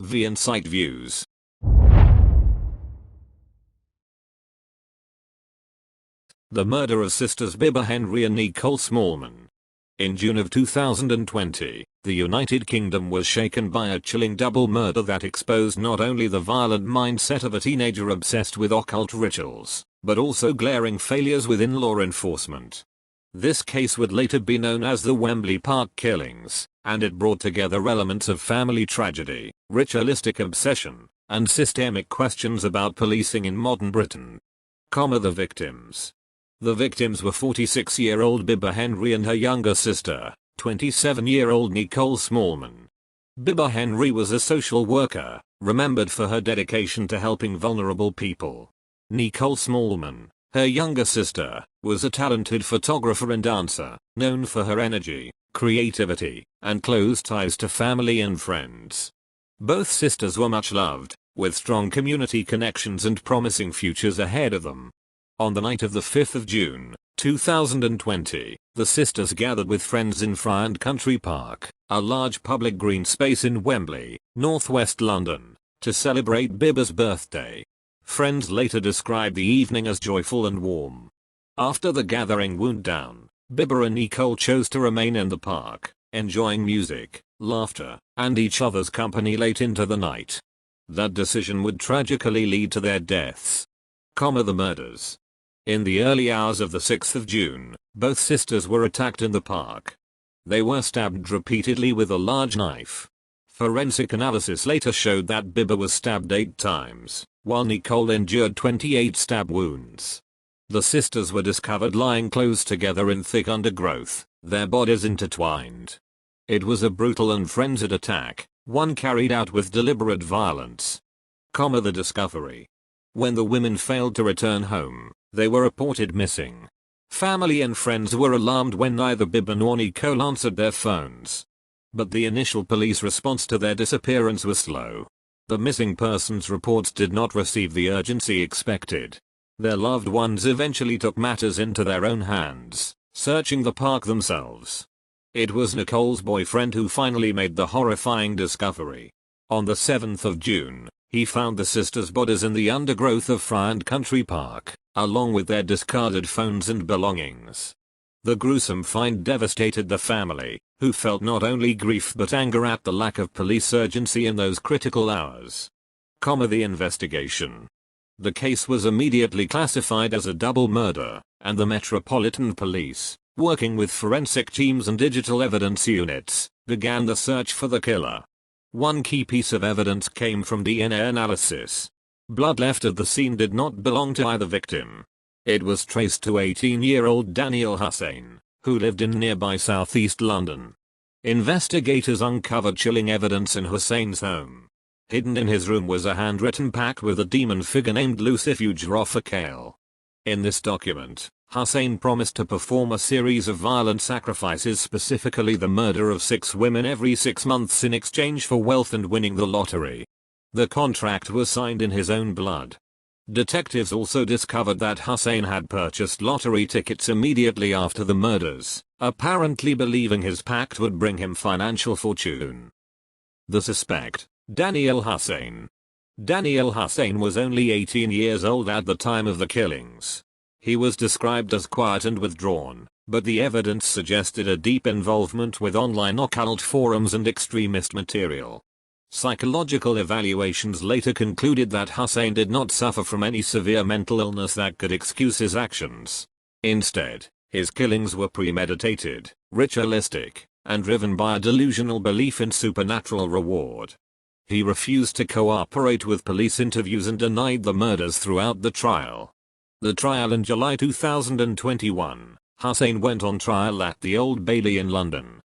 V and site views. The murder of sisters Bibaa Henry and Nicole Smallman. In June of 2020, the United Kingdom was shaken by a chilling double murder that exposed not only the violent mindset of a teenager obsessed with occult rituals, but also glaring failures within law enforcement. This case would later be known as the Wembley Park killings, and it brought together elements of family tragedy, ritualistic obsession, and systemic questions about policing in modern Britain. The victims. The victims were 46-year-old Bibaa Henry and her younger sister, 27-year-old Nicole Smallman. Bibaa Henry was a social worker, remembered for her dedication to helping vulnerable people. Nicole Smallman, her younger sister, was a talented photographer and dancer, known for her energy, creativity, and close ties to family and friends. Both sisters were much loved, with strong community connections and promising futures ahead of them. On the night of the 5th of June, 2020, the sisters gathered with friends in Friar Country Park, a large public green space in Wembley, northwest London, to celebrate Bibaa's birthday. Friends later described the evening as joyful and warm. After the gathering wound down, Bibaa and Nicole chose to remain in the park, enjoying music, laughter, and each other's company late into the night. That decision would tragically lead to their deaths. The murders. In the early hours of the 6th of June, both sisters were attacked in the park. They were stabbed repeatedly with a large knife. Forensic analysis later showed that Bibaa was stabbed 8 times, while Nicole endured 28 stab wounds. The sisters were discovered lying close together in thick undergrowth, their bodies intertwined. It was a brutal and frenzied attack, one carried out with deliberate violence. The discovery. When the women failed to return home, they were reported missing. Family and friends were alarmed when neither Bibaa nor Nicole answered their phones. But the initial police response to their disappearance was slow. The missing persons reports did not receive the urgency expected. Their loved ones eventually took matters into their own hands, searching the park themselves. It was Nicole's boyfriend who finally made the horrifying discovery. On the 7th of June, he found the sisters' bodies in the undergrowth of Friar Country Park, along with their discarded phones and belongings. The gruesome find devastated the family, who felt not only grief but anger at the lack of police urgency in those critical hours. The investigation. The case was immediately classified as a double murder, and the Metropolitan Police, working with forensic teams and digital evidence units, began the search for the killer. One key piece of evidence came from DNA analysis. Blood left at the scene did not belong to either victim. It was traced to 18-year-old Danyal Hussein, who lived in nearby southeast London. Investigators uncovered chilling evidence in Hussein's home. Hidden in his room was a handwritten pact with a demon figure named Lucifuge Rofakale. In this document, Hussein promised to perform a series of violent sacrifices, specifically the murder of 6 women every 6 months in exchange for wealth and winning the lottery. The contract was signed in his own blood. Detectives also discovered that Hussein had purchased lottery tickets immediately after the murders, apparently believing his pact would bring him financial fortune. The suspect, Danyal Hussein. Danyal Hussein was only 18 years old at the time of the killings. He was described as quiet and withdrawn, but the evidence suggested a deep involvement with online occult forums and extremist material. Psychological evaluations later concluded that Hussein did not suffer from any severe mental illness that could excuse his actions. Instead, his killings were premeditated, ritualistic, and driven by a delusional belief in supernatural reward. He refused to cooperate with police interviews and denied the murders throughout the trial. The trial in July 2021, Hussein went on trial at the Old Bailey in London.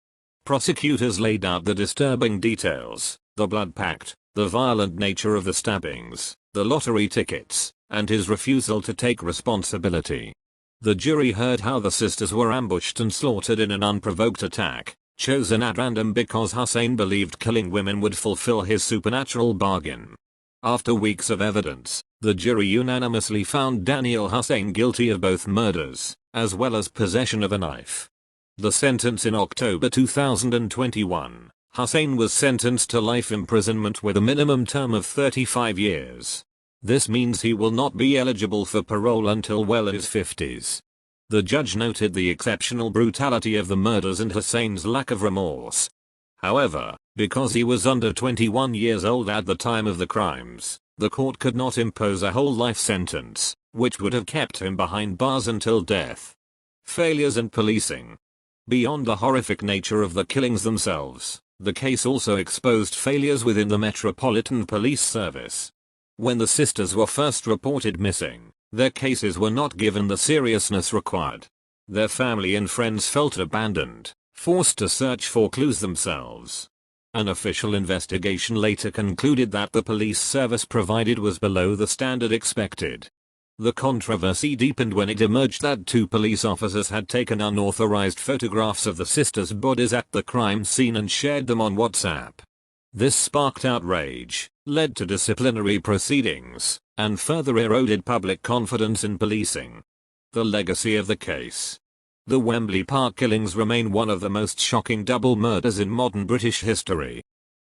Prosecutors laid out the disturbing details, the blood pact, the violent nature of the stabbings, the lottery tickets, and his refusal to take responsibility. The jury heard how the sisters were ambushed and slaughtered in an unprovoked attack, chosen at random because Hussein believed killing women would fulfill his supernatural bargain. After weeks of evidence, the jury unanimously found Danyal Hussein guilty of both murders, as well as possession of a knife. The sentence in October 2021, Hussein was sentenced to life imprisonment with a minimum term of 35 years. This means he will not be eligible for parole until well in his 50s. The judge noted the exceptional brutality of the murders and Hussein's lack of remorse. However, because he was under 21 years old at the time of the crimes, the court could not impose a whole life sentence, which would have kept him behind bars until death. Failures in policing. Beyond the horrific nature of the killings themselves, the case also exposed failures within the Metropolitan Police service. When the sisters were first reported missing, their cases were not given the seriousness required. Their family and friends felt abandoned, forced to search for clues themselves. An official investigation later concluded that the police service provided was below the standard expected. The controversy deepened when it emerged that 2 police officers had taken unauthorized photographs of the sisters' bodies at the crime scene and shared them on WhatsApp. This sparked outrage, led to disciplinary proceedings, and further eroded public confidence in policing. The legacy of the case. The Wembley Park killings remain one of the most shocking double murders in modern British history.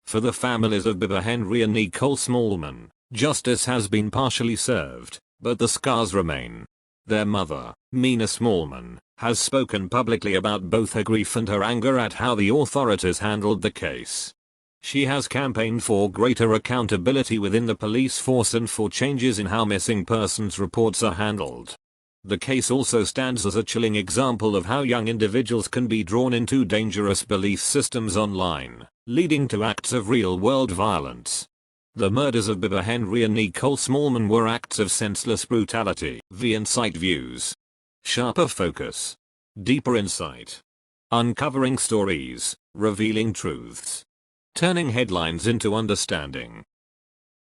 For the families of Bibaa Henry and Nicole Smallman, justice has been partially served, but the scars remain. Their mother, Mina Smallman, has spoken publicly about both her grief and her anger at how the authorities handled the case. She has campaigned for greater accountability within the police force and for changes in how missing persons reports are handled. The case also stands as a chilling example of how young individuals can be drawn into dangerous belief systems online, leading to acts of real-world violence. The murders of Bibaa Henry and Nicole Smallman were acts of senseless brutality. The Insight views. Sharper focus. Deeper insight. Uncovering stories, revealing truths. Turning headlines into understanding.